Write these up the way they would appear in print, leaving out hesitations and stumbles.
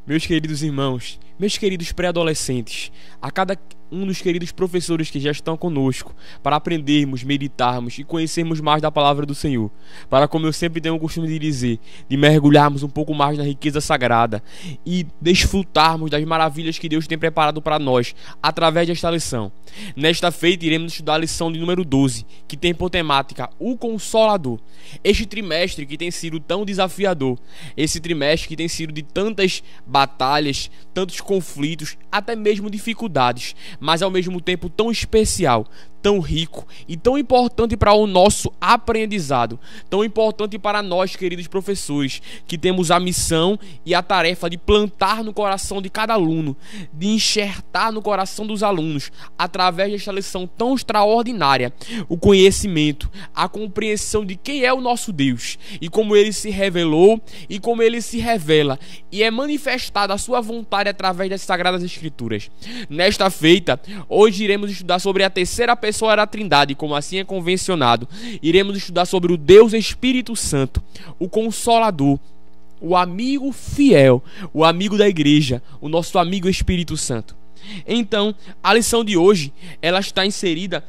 Meus queridos irmãos, meus queridos pré-adolescentes, a cada um dos queridos professores que já estão conosco, para aprendermos, meditarmos e conhecermos mais da palavra do Senhor, para, como eu sempre tenho o costume de dizer, de mergulharmos um pouco mais na riqueza sagrada e desfrutarmos das maravilhas que Deus tem preparado para nós através desta lição. Nesta feita iremos estudar a lição de número 12, que tem por temática o Consolador. Este trimestre que tem sido tão desafiador, esse trimestre que tem sido de tantas batalhas, tantos conflitos, até mesmo dificuldades, mas ao mesmo tempo tão especial, tão rico e tão importante para o nosso aprendizado, tão importante para nós, queridos professores, que temos a missão e a tarefa de plantar no coração de cada aluno, de enxertar no coração dos alunos, através desta lição tão extraordinária, o conhecimento, a compreensão de quem é o nosso Deus e como Ele se revelou e como Ele se revela e é manifestada a sua vontade através das Sagradas Escrituras. Nesta feita, hoje iremos estudar sobre a terceira pessoa da Trindade, como assim é convencionado. Iremos estudar sobre o Deus Espírito Santo, o Consolador, o amigo fiel, o amigo da igreja, o nosso amigo Espírito Santo. Então, a lição de hoje, ela está inserida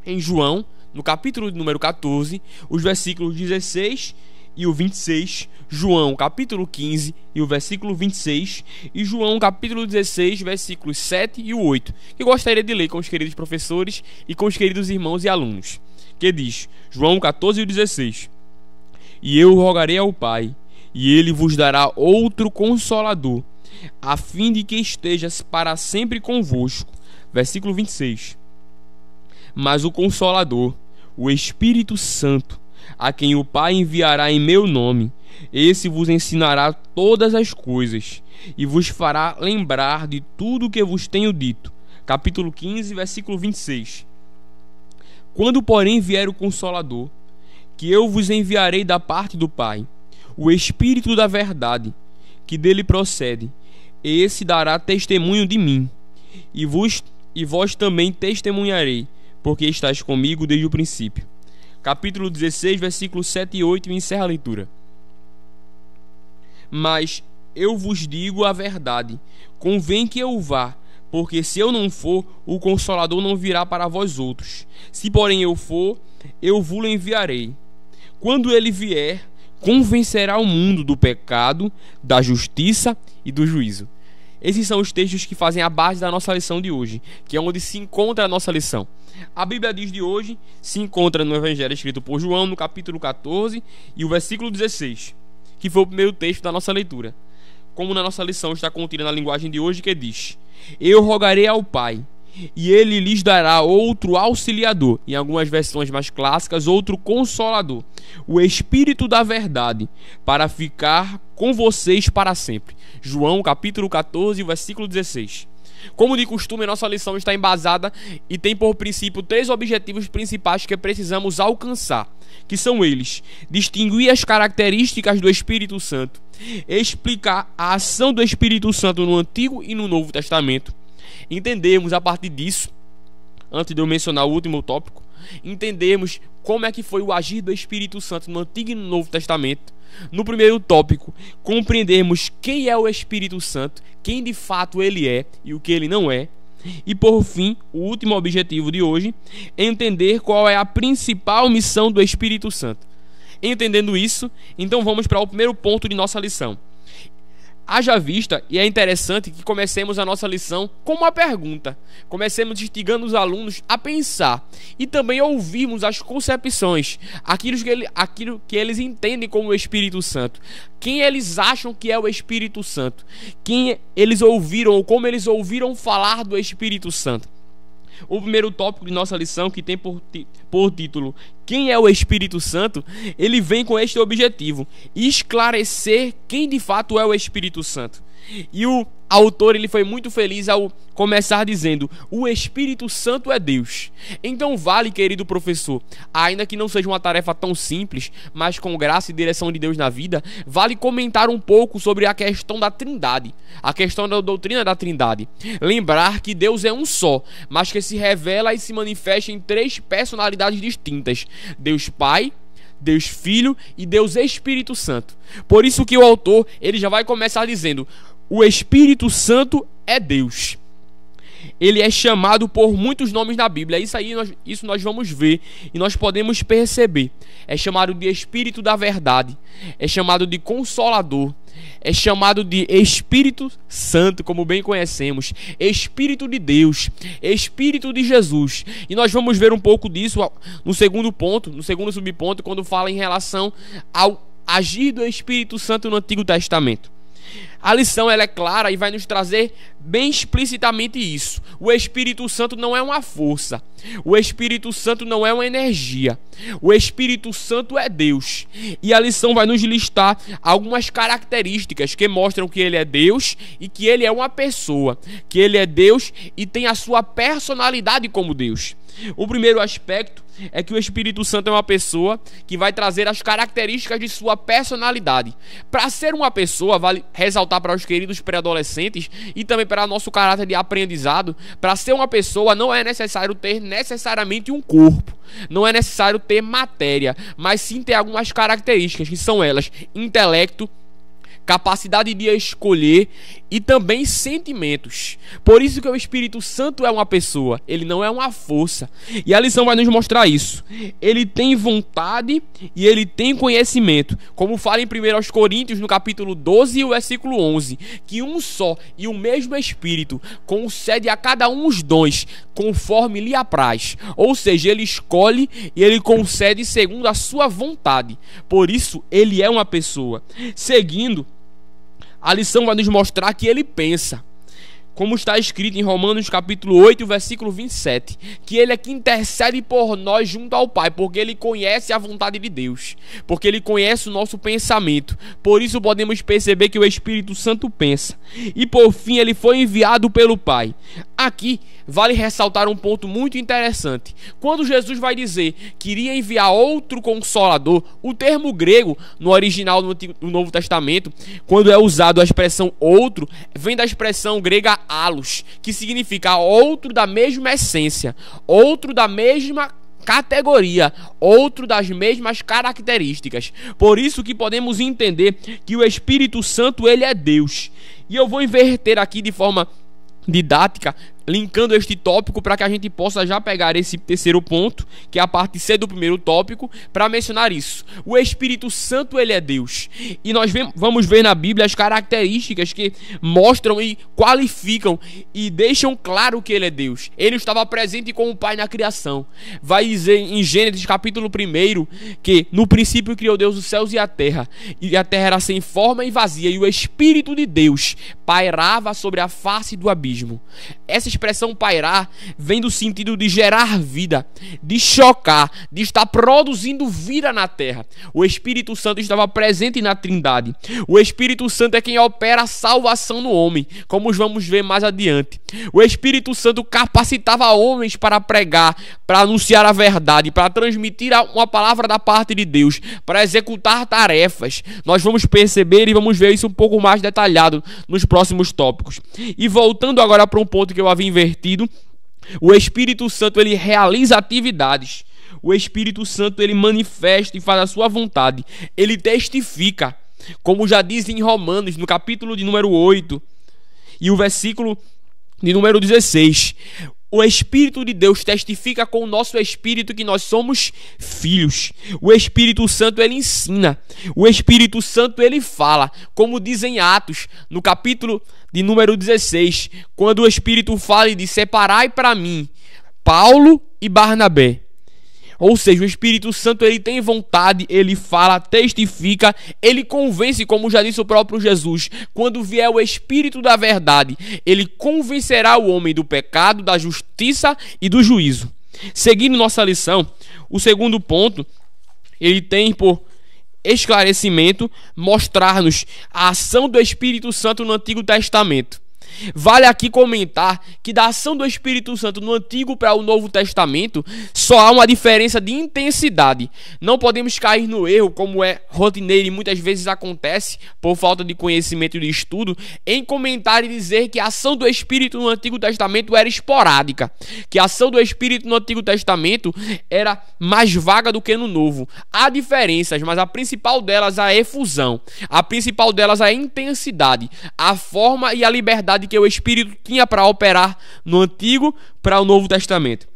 em João, no capítulo número 14, os versículos 16 e o 26, João capítulo 15 e o versículo 26 e João capítulo 16, versículos 7 e o 8, que eu gostaria de ler com os queridos professores e com os queridos irmãos e alunos, que diz, João 14 e 16: E eu rogarei ao Pai, e Ele vos dará outro Consolador, a fim de que esteja para sempre convosco. Versículo 26: Mas o Consolador, o Espírito Santo, a quem o Pai enviará em meu nome, esse vos ensinará todas as coisas e vos fará lembrar de tudo o que vos tenho dito. Capítulo 15, versículo 26. Quando, porém, vier o Consolador, que eu vos enviarei da parte do Pai, o Espírito da verdade, que dele procede, esse dará testemunho de mim, e vós também testemunharei, porque estáis comigo desde o princípio. Capítulo 16, versículos 7 e 8, e encerra a leitura. Mas eu vos digo a verdade, convém que eu vá, porque se eu não for, o Consolador não virá para vós outros. Se porém eu for, eu vos enviarei. Quando ele vier, convencerá o mundo do pecado, da justiça e do juízo. Esses são os textos que fazem a base da nossa lição de hoje, que é onde se encontra a nossa lição. A Bíblia diz de hoje se encontra no Evangelho escrito por João, no capítulo 14 e o versículo 16, que foi o primeiro texto da nossa leitura. Como na nossa lição está contida na linguagem de hoje, que diz: Eu rogarei ao Pai, e Ele lhes dará outro auxiliador, em algumas versões mais clássicas, outro Consolador, o Espírito da verdade, para ficar com vocês para sempre. João capítulo 14, versículo 16. Como de costume, nossa lição está embasada e tem por princípio 3 objetivos principais que precisamos alcançar, que são eles: distinguir as características do Espírito Santo, explicar a ação do Espírito Santo no Antigo e no Novo Testamento, entendermos a partir disso, antes de eu mencionar o último tópico, entendermos como é que foi o agir do Espírito Santo no Antigo e no Novo Testamento. No primeiro tópico, compreendermos quem é o Espírito Santo, quem de fato ele é e o que ele não é. E por fim, o último objetivo de hoje, entender qual é a principal missão do Espírito Santo. Entendendo isso, então vamos para o primeiro ponto de nossa lição. Haja vista, e é interessante que comecemos a nossa lição com uma pergunta. Comecemos instigando os alunos a pensar e também ouvirmos as concepções, aquilo que eles entendem como o Espírito Santo. Quem eles acham que é o Espírito Santo? Quem eles ouviram ou como eles ouviram falar do Espírito Santo? O primeiro tópico de nossa lição, que tem por título Quem é o Espírito Santo, ele vem com este objetivo: esclarecer quem de fato é o Espírito Santo. E o autor ele foi muito feliz ao começar dizendo: o Espírito Santo é Deus. Então vale, querido professor, ainda que não seja uma tarefa tão simples, mas com graça e direção de Deus na vida, vale comentar um pouco sobre a questão da Trindade, a questão da doutrina da Trindade. Lembrar que Deus é um só, mas que se revela e se manifesta em 3 personalidades distintas: Deus Pai, Deus Filho e Deus Espírito Santo. Por isso que o autor ele já vai começar dizendo: O Espírito Santo é Deus. Ele é chamado por muitos nomes na Bíblia. Isso nós vamos ver e nós podemos perceber. É chamado de Espírito da Verdade, é chamado de Consolador, é chamado de Espírito Santo, como bem conhecemos, Espírito de Deus, Espírito de Jesus. E nós vamos ver um pouco disso no segundo ponto, no segundo subponto, quando fala em relação ao agir do Espírito Santo no Antigo Testamento. A lição ela é clara e vai nos trazer bem explicitamente isso. O Espírito Santo não é uma força. O Espírito Santo não é uma energia. O Espírito Santo é Deus. E a lição vai nos listar algumas características que mostram que ele é Deus e que ele é uma pessoa. Que ele é Deus e tem a sua personalidade como Deus. O primeiro aspecto é que o Espírito Santo é uma pessoa que vai trazer as características de sua personalidade. Para ser uma pessoa, vale ressaltar para os queridos pré-adolescentes e também para nosso caráter de aprendizado, para ser uma pessoa não é necessário ter necessariamente um corpo, não é necessário ter matéria, mas sim ter algumas características que são elas: intelecto, capacidade de escolher e também sentimentos. Por isso que o Espírito Santo é uma pessoa, ele não é uma força. E a lição vai nos mostrar isso. Ele tem vontade e ele tem conhecimento. Como fala em 1 Coríntios, no capítulo 12 e o versículo 11, que um só e o mesmo Espírito concede a cada um os dons conforme lhe apraz. Ou seja, ele escolhe e ele concede segundo a sua vontade. Por isso, ele é uma pessoa. Seguindo, a lição vai nos mostrar que ele pensa, como está escrito em Romanos capítulo 8, versículo 27, que ele é que intercede por nós junto ao Pai, porque ele conhece a vontade de Deus, porque ele conhece o nosso pensamento. Por isso podemos perceber que o Espírito Santo pensa. E por fim, ele foi enviado pelo Pai. Aqui vale ressaltar um ponto muito interessante. Quando Jesus vai dizer que iria enviar outro Consolador, o termo grego no original do Novo Testamento, quando é usado a expressão outro, vem da expressão grega alos, que significa outro da mesma essência, outro da mesma categoria, outro das mesmas características. Por isso que podemos entender que o Espírito Santo ele é Deus. E eu vou inverter aqui de forma didática, linkando este tópico para que a gente possa já pegar esse terceiro ponto, que é a parte C do primeiro tópico, para mencionar isso. O Espírito Santo ele é Deus. E nós vamos ver na Bíblia as características que mostram e qualificam e deixam claro que ele é Deus. Ele estava presente com o Pai na criação. Vai dizer em Gênesis capítulo 1 que no princípio criou Deus os céus e a terra era sem forma e vazia, e o Espírito de Deus pairava sobre a face do abismo. Essa expressão pairar vem do sentido de gerar vida, de chocar, de estar produzindo vida na terra. O Espírito Santo estava presente na Trindade. O Espírito Santo é quem opera a salvação no homem, como vamos ver mais adiante. O Espírito Santo capacitava homens para pregar, para anunciar a verdade, para transmitir uma palavra da parte de Deus, para executar tarefas. Nós vamos perceber e vamos ver isso um pouco mais detalhado nos próximos tópicos. E voltando agora para um ponto que eu havia invertido, o Espírito Santo ele realiza atividades. O Espírito Santo ele manifesta e faz a sua vontade. Ele testifica, como já diz em Romanos, no capítulo de número 8 e o versículo de número 16. O Espírito de Deus testifica com o nosso espírito que nós somos filhos. O Espírito Santo ele ensina. O Espírito Santo ele fala, como diz em Atos, no capítulo de número 16, quando o Espírito fala e diz: separai para mim Paulo e Barnabé. Ou seja, o Espírito Santo ele tem vontade, ele fala, testifica, ele convence, como já disse o próprio Jesus. Quando vier o Espírito da verdade, ele convencerá o homem do pecado, da justiça e do juízo. Seguindo nossa lição, o segundo ponto, ele tem por esclarecimento mostrar-nos a ação do Espírito Santo no Antigo Testamento. Vale aqui comentar que da ação do Espírito Santo no Antigo para o Novo Testamento só há uma diferença de intensidade. Não podemos cair no erro, como é rotineiro e muitas vezes acontece por falta de conhecimento e de estudo, em comentar e dizer que a ação do Espírito no Antigo Testamento era esporádica, que a ação do Espírito no Antigo Testamento era mais vaga do que no Novo. Há diferenças, mas a principal delas é a efusão, a principal delas é a intensidade, a forma e a liberdade que o Espírito tinha para operar no Antigo para o Novo Testamento.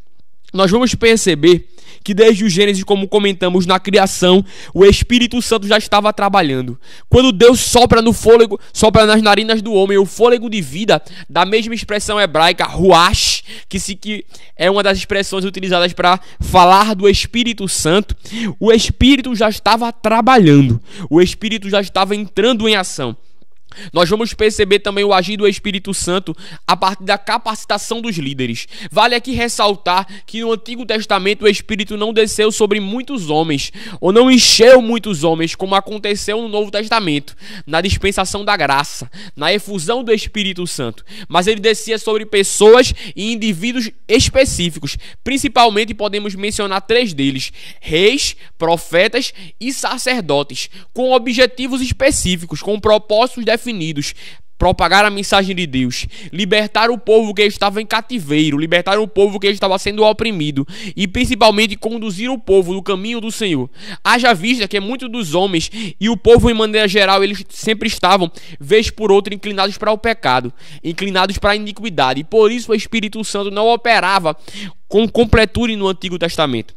Nós vamos perceber que desde o Gênesis, como comentamos na criação, o Espírito Santo já estava trabalhando. Quando Deus sopra no fôlego, sopra nas narinas do homem o fôlego de vida, da mesma expressão hebraica, ruach, que é uma das expressões utilizadas para falar do Espírito Santo, o Espírito já estava trabalhando, o Espírito já estava entrando em ação. Nós vamos perceber também o agir do Espírito Santo a partir da capacitação dos líderes. Vale aqui ressaltar que no Antigo Testamento o Espírito não desceu sobre muitos homens, ou não encheu muitos homens, como aconteceu no Novo Testamento, na dispensação da graça, na efusão do Espírito Santo. Mas ele descia sobre pessoas e indivíduos específicos. Principalmente podemos mencionar 3 deles: reis, profetas e sacerdotes, com objetivos específicos, com propósitos definidos: propagar a mensagem de Deus, libertar o povo que estava em cativeiro, libertar o povo que estava sendo oprimido e principalmente conduzir o povo no caminho do Senhor. Haja vista que muitos dos homens e o povo em maneira geral, eles sempre estavam, vez por outra, inclinados para o pecado, inclinados para a iniquidade, e por isso o Espírito Santo não operava com completude no Antigo Testamento.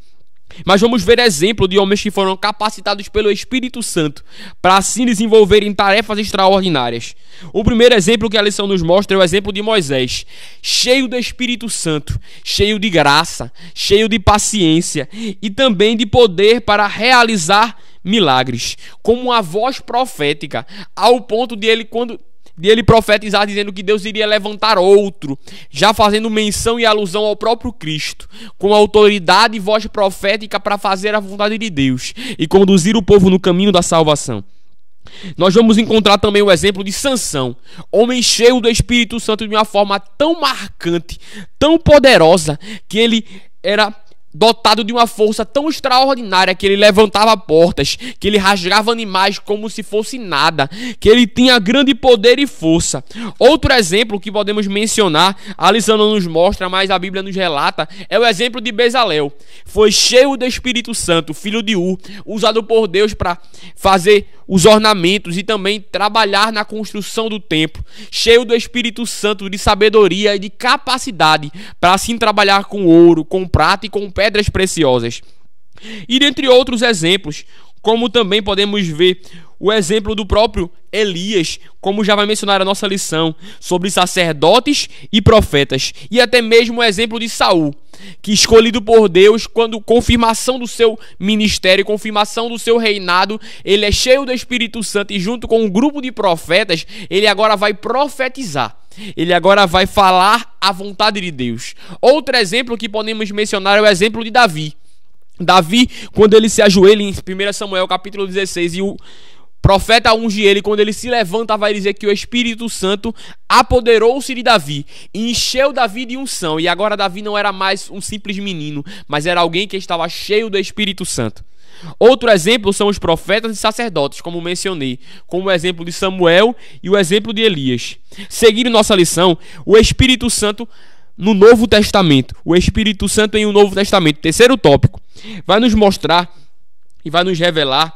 Mas vamos ver exemplo de homens que foram capacitados pelo Espírito Santo para assim desenvolverem tarefas extraordinárias. O primeiro exemplo que a lição nos mostra é o exemplo de Moisés, cheio do Espírito Santo, cheio de graça, cheio de paciência e também de poder para realizar milagres, como uma voz profética, ao ponto de ele profetizar dizendo que Deus iria levantar outro, já fazendo menção e alusão ao próprio Cristo, com autoridade e voz profética para fazer a vontade de Deus e conduzir o povo no caminho da salvação. Nós vamos encontrar também o exemplo de Sansão, homem cheio do Espírito Santo de uma forma tão marcante, tão poderosa, que ele era dotado de uma força tão extraordinária que ele levantava portas, que ele rasgava animais como se fosse nada, que ele tinha grande poder e força. Outro exemplo que podemos mencionar, a lição não nos mostra, mas a Bíblia nos relata, é o exemplo de Bezalel. Foi cheio do Espírito Santo, filho de Ur, usado por Deus para fazer os ornamentos e também trabalhar na construção do templo, cheio do Espírito Santo, de sabedoria e de capacidade para assim trabalhar com ouro, com prata e com pedras preciosas. E dentre outros exemplos, como também podemos ver o exemplo do próprio Elias, como já vai mencionar a nossa lição, sobre sacerdotes e profetas, e até mesmo o exemplo de Saul, que escolhido por Deus, quando confirmação do seu ministério, confirmação do seu reinado, ele é cheio do Espírito Santo e junto com um grupo de profetas, ele agora vai profetizar. Ele agora vai falar a vontade de Deus. Outro exemplo que podemos mencionar é o exemplo de Davi. Davi, quando ele se ajoelha em 1 Samuel capítulo 16 e o profeta unge ele, quando ele se levanta, vai dizer que o Espírito Santo apoderou-se de Davi, encheu Davi de unção, e agora Davi não era mais um simples menino, mas era alguém que estava cheio do Espírito Santo. Outro exemplo são os profetas e sacerdotes, como mencionei, como o exemplo de Samuel e o exemplo de Elias. Seguindo nossa lição, o Espírito Santo no Novo Testamento, o Espírito Santo em um Novo Testamento, terceiro tópico, vai nos mostrar e vai nos revelar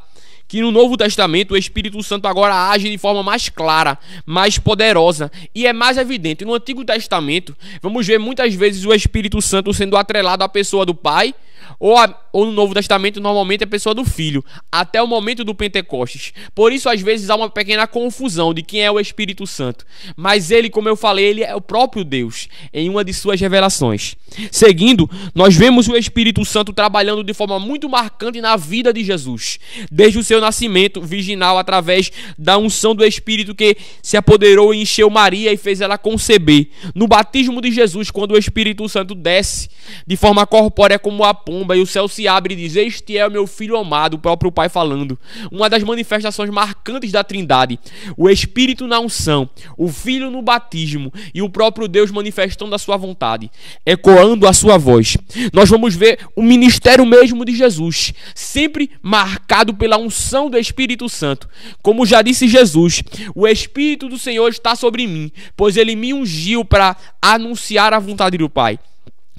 que no Novo Testamento o Espírito Santo agora age de forma mais clara, mais poderosa e é mais evidente. No Antigo Testamento, vamos ver muitas vezes o Espírito Santo sendo atrelado à pessoa do Pai, ou no Novo Testamento, normalmente a pessoa do Filho, até o momento do Pentecostes. Por isso, às vezes, há uma pequena confusão de quem é o Espírito Santo. Mas ele, como eu falei, ele é o próprio Deus, em uma de suas revelações. Seguindo, nós vemos o Espírito Santo trabalhando de forma muito marcante na vida de Jesus, desde o seu nascimento virginal, através da unção do Espírito que se apoderou e encheu Maria e fez ela conceber. No batismo de Jesus, quando o Espírito Santo desce de forma corpórea como a pomba, tromba e o céu se abre e diz: este é o meu filho amado, o próprio Pai falando. Uma das manifestações marcantes da Trindade, o Espírito na unção, o Filho no batismo e o próprio Deus manifestando a sua vontade, ecoando a sua voz. Nós vamos ver o ministério mesmo de Jesus, sempre marcado pela unção do Espírito Santo. Como já disse Jesus, o Espírito do Senhor está sobre mim, pois ele me ungiu para anunciar a vontade do Pai.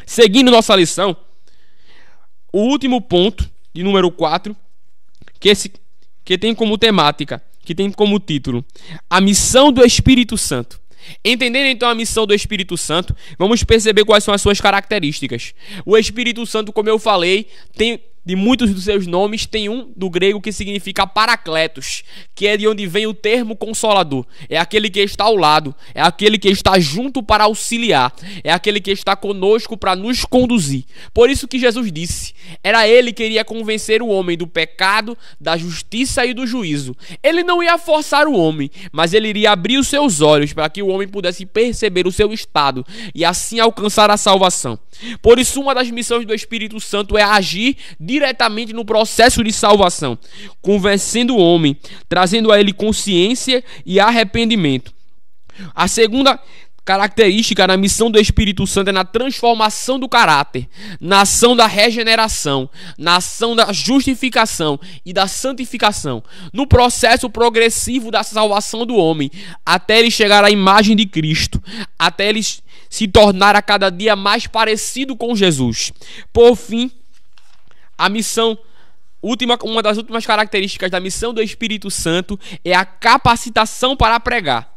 Seguindo nossa lição, o último ponto, de número 4, que tem como temática, que tem como título, a missão do Espírito Santo. Entendendo então a missão do Espírito Santo, vamos perceber quais são as suas características. O Espírito Santo, como eu falei, de muitos dos seus nomes, tem um do grego que significa Paracletos, que é de onde vem o termo consolador. É aquele que está ao lado, é aquele que está junto para auxiliar, é aquele que está conosco para nos conduzir. Por isso que Jesus disse, era ele que iria convencer o homem do pecado, da justiça e do juízo. Ele não ia forçar o homem, mas ele iria abrir os seus olhos para que o homem pudesse perceber o seu estado e assim alcançar a salvação. Por isso, uma das missões do Espírito Santo é agir diretamente no processo de salvação, convencendo o homem, trazendo a ele consciência e arrependimento. A segunda característica da missão do Espírito Santo é na transformação do caráter, na ação da regeneração, na ação da justificação e da santificação, no processo progressivo da salvação do homem, até ele chegar à imagem de Cristo, até ele se tornar a cada dia mais parecido com Jesus. Por fim, a missão uma das últimas características da missão do Espírito Santo é a capacitação para pregar,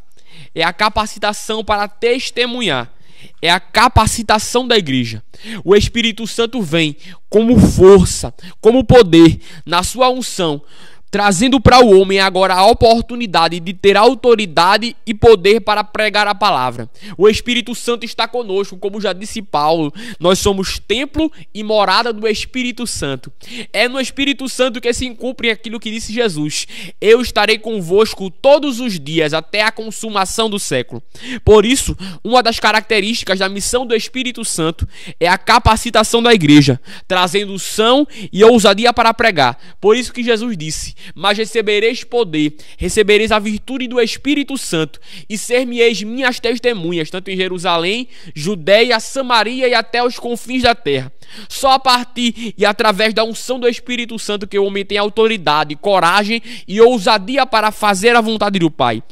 é a capacitação para testemunhar, é a capacitação da igreja. O Espírito Santo vem como força, como poder, na sua unção, trazendo para o homem agora a oportunidade de ter autoridade e poder para pregar a palavra. O Espírito Santo está conosco, como já disse Paulo, nós somos templo e morada do Espírito Santo. É no Espírito Santo que se cumpre aquilo que disse Jesus: eu estarei convosco todos os dias até a consumação do século. Por isso, uma das características da missão do Espírito Santo é a capacitação da igreja, trazendo unção e ousadia para pregar. Por isso que Jesus disse: mas recebereis poder, recebereis a virtude do Espírito Santo, e ser-me-eis minhas testemunhas, tanto em Jerusalém, Judeia, Samaria e até os confins da terra. Só a partir e através da unção do Espírito Santo que o homem tem autoridade, coragem e ousadia para fazer a vontade do Pai,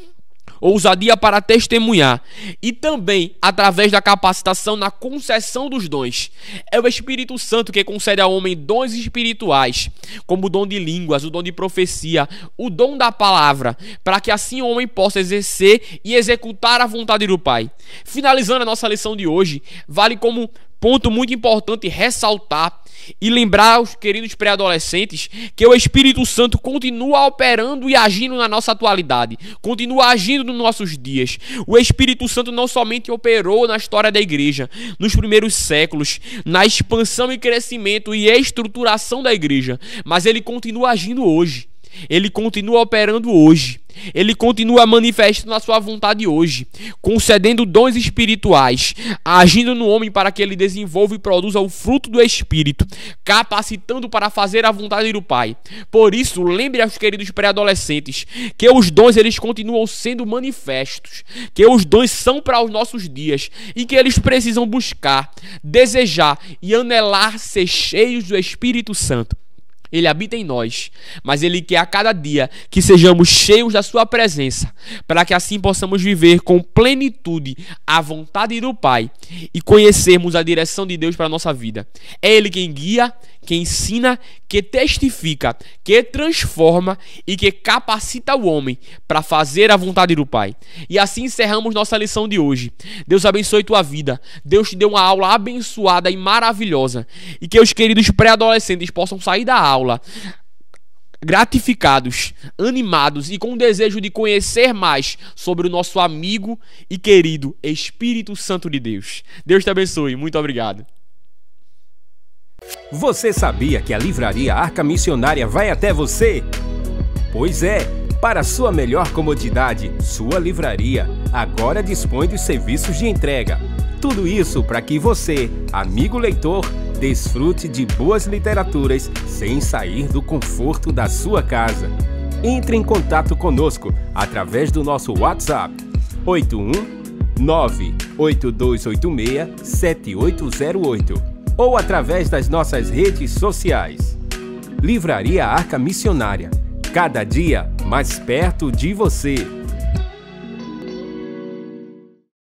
ousadia para testemunhar, e também através da capacitação na concessão dos dons. É o Espírito Santo que concede ao homem dons espirituais, como o dom de línguas, o dom de profecia, o dom da palavra, para que assim o homem possa exercer e executar a vontade do Pai. Finalizando a nossa lição de hoje, vale como ponto muito importante ressaltar e lembrar aos queridos pré-adolescentes que o Espírito Santo continua operando e agindo na nossa atualidade, continua agindo nos nossos dias. O Espírito Santo não somente operou na história da igreja, nos primeiros séculos, na expansão e crescimento e estruturação da igreja, mas ele continua agindo hoje. Ele continua operando hoje. Ele continua manifestando a sua vontade hoje, concedendo dons espirituais, agindo no homem para que ele desenvolva e produza o fruto do Espírito, capacitando para fazer a vontade do Pai. Por isso, lembre aos queridos pré-adolescentes que os dons eles continuam sendo manifestos, que os dons são para os nossos dias e que eles precisam buscar, desejar e anelar ser cheios do Espírito Santo. Ele habita em nós, mas Ele quer a cada dia que sejamos cheios da sua presença, para que assim possamos viver com plenitude a vontade do Pai e conhecermos a direção de Deus para a nossa vida. É Ele quem guia, que ensina, que testifica, que transforma e que capacita o homem para fazer a vontade do Pai. E assim encerramos nossa lição de hoje. Deus abençoe tua vida. Deus te deu uma aula abençoada e maravilhosa, e que os queridos pré-adolescentes possam sair da aula gratificados, animados e com o desejo de conhecer mais sobre o nosso amigo e querido Espírito Santo de Deus. Deus te abençoe. Muito obrigado. Você sabia que a livraria Arca Missionária vai até você? Pois é, para sua melhor comodidade, sua livraria agora dispõe dos serviços de entrega. Tudo isso para que você, amigo leitor, Desfrute de boas literaturas sem sair do conforto da sua casa. Entre em contato conosco através do nosso WhatsApp 81982867808 ou através das nossas redes sociais. Livraria Arca Missionária, cada dia mais perto de você.